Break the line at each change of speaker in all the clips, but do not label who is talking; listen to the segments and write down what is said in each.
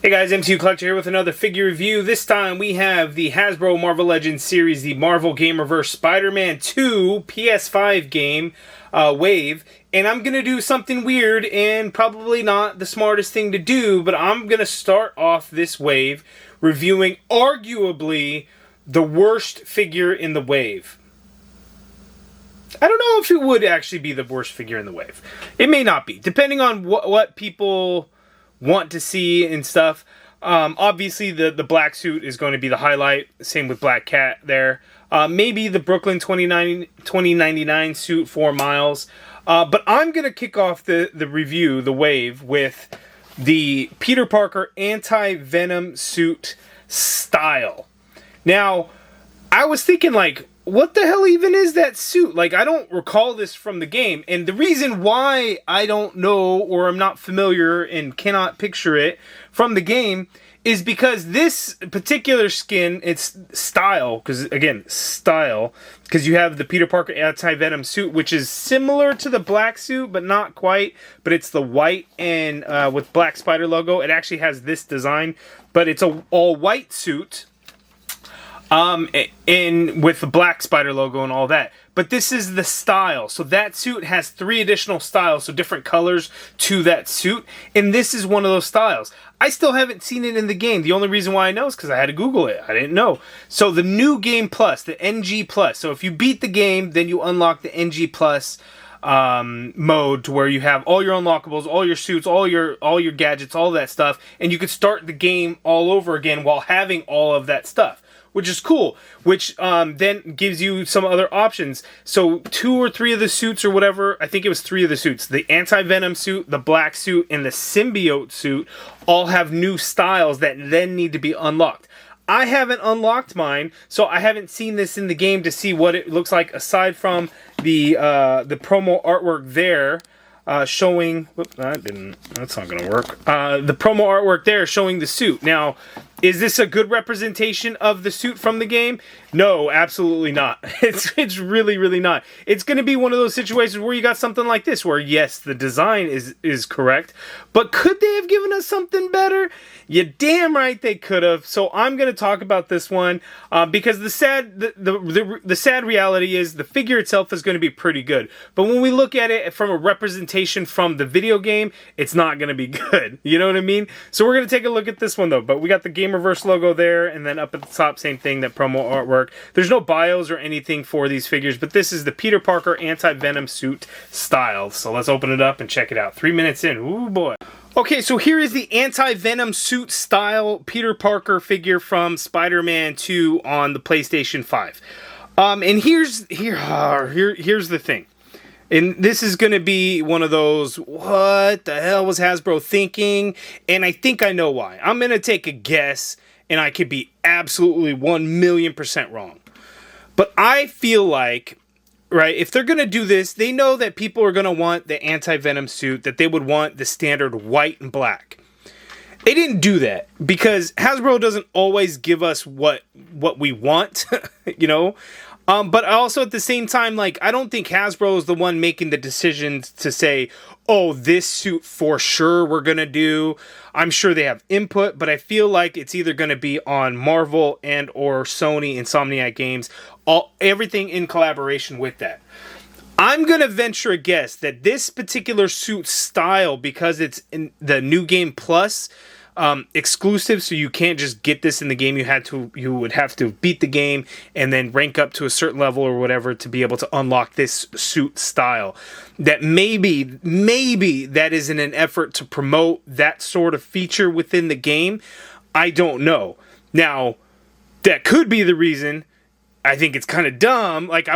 Hey guys, MCU Collector here with another figure review. This time we have the Hasbro Marvel Legends series, the Marvel GamerVerse Spider-Man 2 PS5 game, Wave. And I'm going to do something weird and probably not the smartest thing to do, but I'm going to start off this wave reviewing arguably the worst figure in the wave. I don't know if it would actually be the worst figure in the wave. It may not be, depending on what people want to see and stuff. Obviously the black suit is going to be the highlight. Same with Black Cat there. Maybe the Brooklyn 2099 suit, 4 Miles. But I'm going to kick off the review, the wave, with the Peter Parker Anti-Venom suit style. Now, I was thinking, like, what the hell even is that suit? Like, I don't recall this from the game. And the reason why I don't know, or I'm not familiar and cannot picture it from the game, is because this particular skin, it's style, because again, style, because you have the Peter Parker Anti-Venom suit, which is similar to the black suit, but not quite, but it's the white and with black spider logo. It actually has this design, but it's a all-white suit. And with the black spider logo and all that. But this is the style. So that suit has 3 additional styles, so different colors to that suit. And this is one of those styles. I still haven't seen it in the game. The only reason why I know is because I had to Google it. I didn't know. So the new game plus, the NG plus. So if you beat the game, then you unlock the NG plus mode, to where you have all your unlockables, all your suits, all your gadgets, all that stuff. And you could start the game all over again while having all of that stuff, which is cool, which then gives you some other options. So 2 or 3 of the suits or whatever, I think it was 3 of the suits, the Anti-Venom suit, the black suit, and the symbiote suit all have new styles that then need to be unlocked. I haven't unlocked mine, so I haven't seen this in the game to see what it looks like, aside from the promo artwork there. Showing, whoop, that's not gonna work. The promo artwork there showing the suit. Now, is this a good representation of the suit from the game? No, absolutely not. It's really, really not. It's gonna be one of those situations where you got something like this, where yes, the design is correct, but could they have given us something better? You damn right they could have. So I'm gonna talk about this one because the sad reality is the figure itself is gonna be pretty good, but when we look at it from a representation from the video game, it's not going to be good. You know what I mean? So we're going to take a look at this one, though. But we got the GamerVerse logo there, and then up at the top, same thing, that promo artwork. There's no bios or anything for these figures, but this is the Peter Parker Anti-Venom suit style. So let's open it up and check it out. 3 minutes in. Ooh, boy. Okay, so here is the Anti-Venom suit style Peter Parker figure from Spider-Man 2 on the PlayStation 5. And here's the thing. And this is going to be one of those, what the hell was Hasbro thinking? And I think I know why. I'm going to take a guess, and I could be absolutely 1,000,000% wrong. But I feel like, right, if they're going to do this, they know that people are going to want the Anti-Venom suit, that they would want the standard white and black. They didn't do that because Hasbro doesn't always give us what we want, you know? But also at the same time, like, I don't think Hasbro is the one making the decisions to say, oh, this suit for sure we're going to do. I'm sure they have input, but I feel like it's either going to be on Marvel and or Sony Insomniac Games, everything in collaboration with that. I'm going to venture a guess that this particular suit style, because it's in the New Game Plus exclusive, so you can't just get this in the game. You would have to beat the game and then rank up to a certain level or whatever to be able to unlock this suit style. That maybe that is in an effort to promote that sort of feature within the game. I don't know. Now, that could be the reason. I think it's kind of dumb. Like,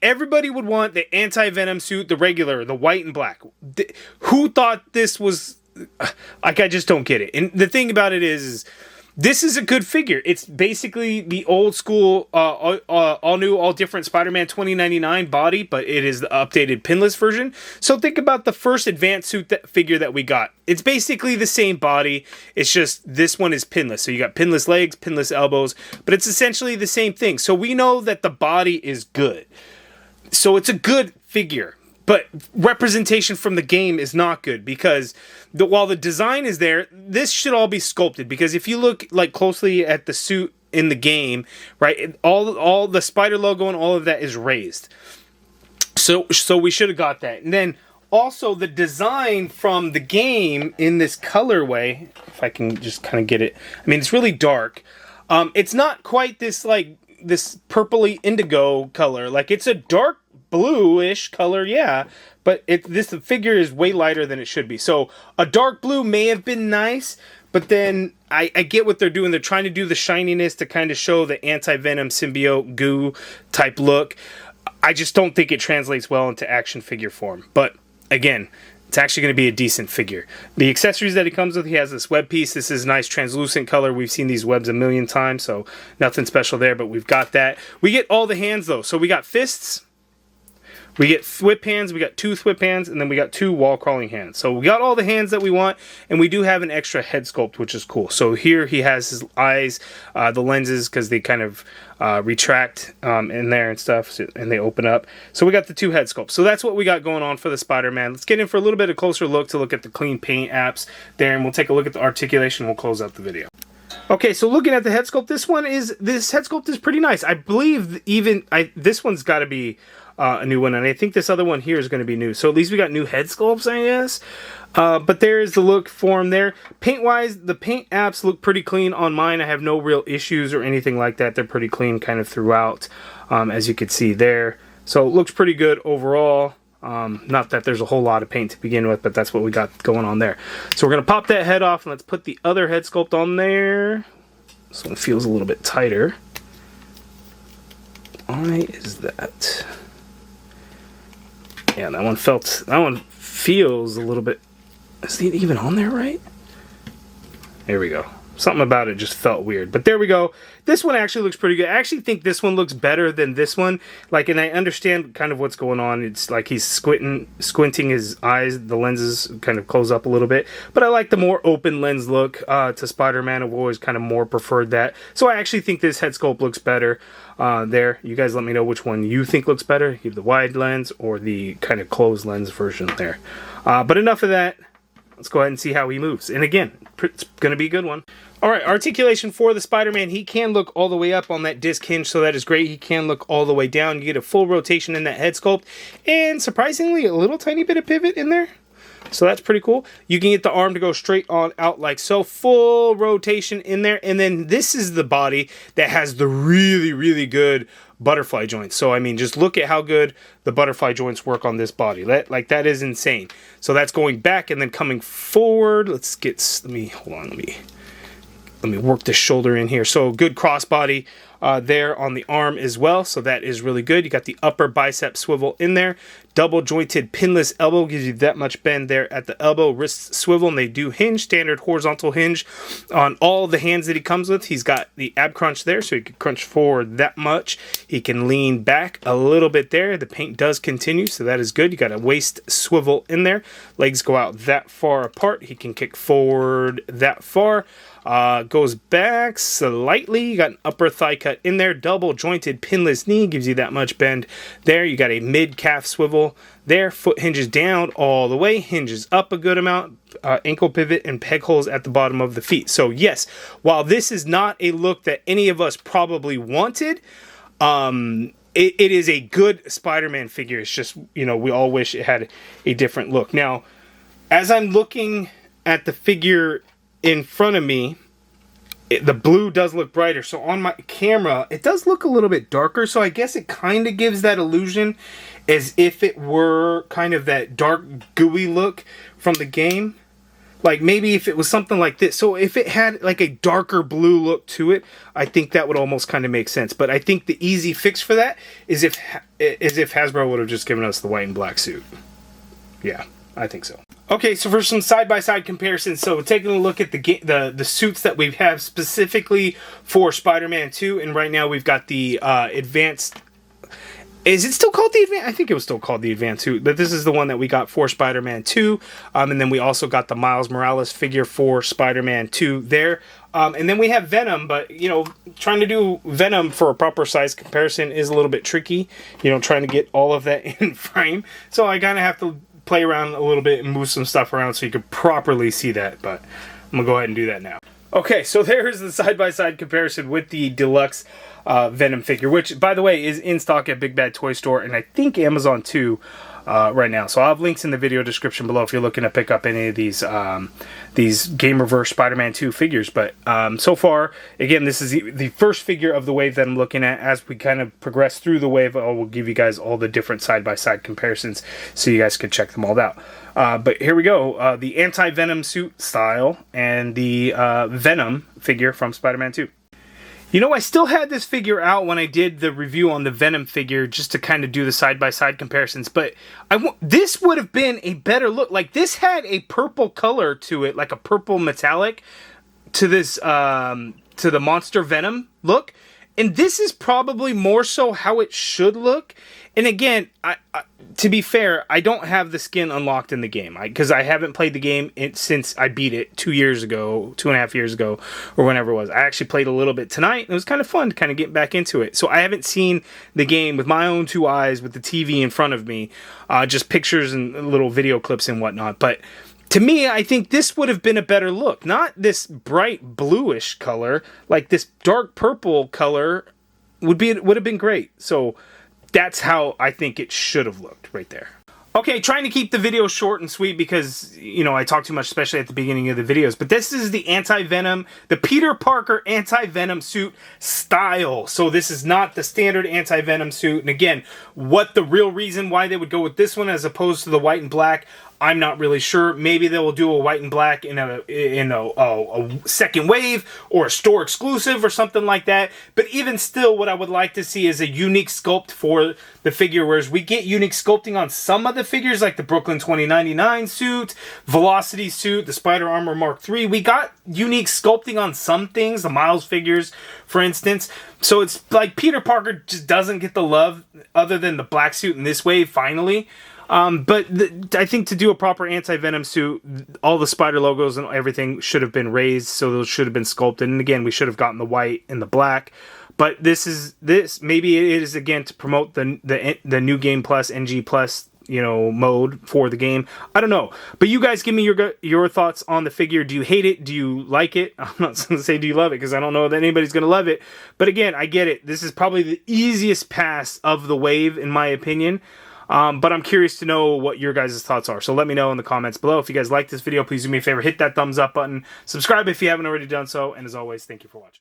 everybody would want the Anti-Venom suit, the regular, the white and black. Who thought this was... Like, I just don't get it. And the thing about it is this is a good figure. It's basically the old school, all new, all different Spider-Man 2099 body, but it is the updated pinless version. So think about the first advanced suit figure that we got. It's basically the same body. It's just this one is pinless. So you got pinless legs, pinless elbows, but it's essentially the same thing. So we know that the body is good. So it's a good figure. But representation from the game is not good, because while the design is there, this should all be sculpted, because if you look like closely at the suit in the game, right, all the spider logo and all of that is raised. So we should have got that. And then also the design from the game in this colorway, if I can just kind of get it. I mean, it's really dark. It's not quite this like this purpley indigo color. Like, it's a dark bluish color, yeah, but this figure is way lighter than it should be. So a dark blue may have been nice, but then I get what they're doing. They're trying to do the shininess to kind of show the Anti-Venom symbiote goo type look. I just don't think it translates well into action figure form. But again, it's actually going to be a decent figure. The accessories that he comes with, he has this web piece. This is nice translucent color. We've seen these webs a million times, so nothing special there, but we've got that. We get all the hands, though. So we got fists, we get whip hands, we got 2 whip hands, and then we got 2 wall crawling hands. So we got all the hands that we want, and we do have an extra head sculpt, which is cool. So here he has his eyes, the lenses, because they kind of retract in there and stuff, and they open up. So we got the 2 head sculpts. So that's what we got going on for the Spider-Man. Let's get in for a little bit of closer look to look at the clean paint apps there, and we'll take a look at the articulation. We'll close out the video. Okay, so looking at the head sculpt, this head sculpt is pretty nice. I believe this one's got to be a new one, and I think this other one here is going to be new. So at least we got new head sculpts, I guess. But there is the look for him there. Paint-wise, the paint apps look pretty clean on mine. I have no real issues or anything like that. They're pretty clean kind of throughout, as you can see there. So it looks pretty good overall. Not that there's a whole lot of paint to begin with, but that's what we got going on there. So we're going to pop that head off, and let's put the other head sculpt on there. This one feels a little bit tighter. Why is that? Yeah, that one feels a little bit. Is it even on there right? There we go. Something about it just felt weird. But there we go. This one actually looks pretty good. I actually think this one looks better than this one. Like, and I understand kind of what's going on. It's like he's squinting his eyes. The lenses kind of close up a little bit. But I like the more open lens look to Spider-Man. I've always kind of more preferred that. So I actually think this head sculpt looks better there. You guys let me know which one you think looks better. Either the wide lens or the kind of closed lens version there. But enough of that. Let's go ahead and see how he moves. And again, it's going to be a good one. Alright, articulation for the Spider-Man. He can look all the way up on that disc hinge, so that is great. He can look all the way down. You get a full rotation in that head sculpt. And surprisingly, a little tiny bit of pivot in there. So that's pretty cool. You can get the arm to go straight on out like so. Full rotation in there. And then this is the body that has the really, really good butterfly joints. So, I mean, just look at how good the butterfly joints work on this body. That is insane. So that's going back and then coming forward. Let me work the shoulder in here. So good crossbody there on the arm as well. So that is really good. You got the upper bicep swivel in there. Double jointed pinless elbow gives you that much bend there at the elbow. Wrist swivel, and they do hinge. Standard horizontal hinge on all the hands that he comes with. He's got the ab crunch there, so he can crunch forward that much. He can lean back a little bit there. The paint does continue, so that is good. You got a waist swivel in there. Legs go out that far apart. He can kick forward that far. Goes back slightly. You got an upper thigh cut in there. Double jointed pinless knee gives you that much bend there. You got a mid calf swivel there. Foot hinges down all the way, hinges up a good amount. Ankle pivot and peg holes at the bottom of the feet. So yes, while this is not a look that any of us probably wanted, it is a good Spider-Man figure. It's just, you know, we all wish it had a different look. Now, as I'm looking at the figure in front of me, the blue does look brighter. So on my camera, it does look a little bit darker. So I guess it kind of gives that illusion as if it were kind of that dark, gooey look from the game. Like maybe if it was something like this. So if it had like a darker blue look to it, I think that would almost kind of make sense. But I think the easy fix for that is if Hasbro would have just given us the white and black suit. Yeah, I think so. Okay, so for some side-by-side comparisons, so taking a look at the suits that we have specifically for Spider-Man 2, and right now we've got the advanced Is it still called the Advance? I think it was still called the Advance suit, but this is the one that we got for Spider-Man 2. And then we also got the Miles Morales figure for Spider-Man 2 there. And then we have Venom, but, you know, trying to do Venom for a proper size comparison is a little bit tricky. You know, trying to get all of that in frame. So I kind of have to play around a little bit and move some stuff around so you can properly see that. But I'm going to go ahead and do that now. Okay, so there's the side-by-side comparison with the deluxe Venom figure, which, by the way, is in stock at Big Bad Toy Store, and I think Amazon too right now. So I'll have links in the video description below if you're looking to pick up any of these GamerVerse Spider-Man 2 figures. But so far, again, this is the first figure of the wave that I'm looking at. As we kind of progress through the wave, I will give you guys all the different side-by-side comparisons so you guys can check them all out. But here we go, the Anti-Venom suit style and the Venom figure from Spider-Man 2. You know, I still had this figure out when I did the review on the Venom figure just to kind of do the side-by-side comparisons, but this would have been a better look. Like, this had a purple color to it, like a purple metallic to this, to the Monster Venom look. And this is probably more so how it should look. And again, to be fair, I don't have the skin unlocked in the game because I haven't played the game since I beat it 2 years ago, 2.5 years ago, or whenever it was. I actually played a little bit tonight. And it was kind of fun to kind of get back into it. So I haven't seen the game with my own two eyes with the TV in front of me, just pictures and little video clips and whatnot. But to me, I think this would have been a better look. Not this bright bluish color, like this dark purple color would have been great. So that's how I think it should have looked right there. Okay, trying to keep the video short and sweet because, you know, I talk too much, especially at the beginning of the videos. But this is the Anti-Venom, the Peter Parker Anti-Venom suit style. So this is not the standard Anti-Venom suit. And again, what the real reason why they would go with this one as opposed to the white and black, I'm not really sure. Maybe they will do a white and black in a second wave or a store exclusive or something like that. But even still, what I would like to see is a unique sculpt for the figure. Whereas we get unique sculpting on some of the figures, like the Brooklyn 2099 suit, Velocity suit, the Spider Armor Mark III. We got unique sculpting on some things, the Miles figures, for instance. So it's like Peter Parker just doesn't get the love other than the black suit in this wave, finally. But I think to do a proper Anti-Venom suit, all the spider logos and everything should have been raised, so those should have been sculpted. And again, we should have gotten the white and the black. But maybe it is again to promote the New Game Plus, NG Plus, you know, mode for the game. I don't know. But you guys give me your thoughts on the figure. Do you hate it? Do you like it? I'm not going to say do you love it because I don't know that anybody's going to love it. But again, I get it. This is probably the easiest pass of the wave, in my opinion. But I'm curious to know what your guys' thoughts are. So let me know in the comments below. If you guys like this video, please do me a favor. Hit that thumbs up button. Subscribe if you haven't already done so. And as always, thank you for watching.